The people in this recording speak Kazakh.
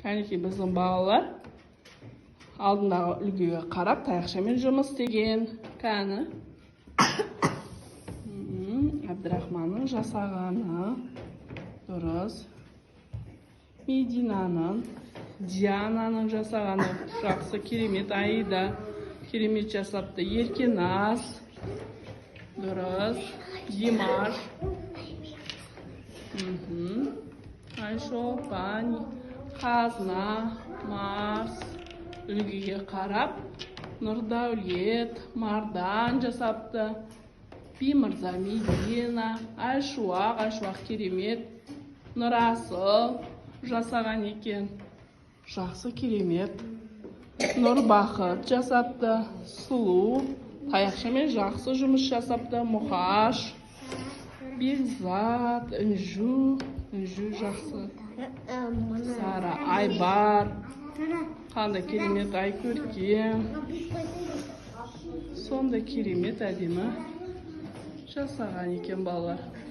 Кәнекей біздің балалар алдындағы үлгіге қарап таяқшамен жұмыс істеген. Кәні Әбдірахманның жасағаны дұрыс. Мединаның, Диананың жасағаны жақсы, керемет. Аида керемет жасапты. Еркеназ дұрыс. Димаш, Айшолпан, Қазна, Марс үлгіге қарап Нұрдаулет, Мардан жасапты. Бимырза, Медина, Айшуақ керемет. Нұрасыл жасаған екен. Жақсы, керемет. Нұрбақыт жасапты. Сұлу таяқшамен жақсы жұмыс жасапты. Мұқаш, Бекзат, Үнжу жақсы. Сара, Айбар, қандай керемет. Айкөркем, сонда керемет, әдемі жасаған екен балалар.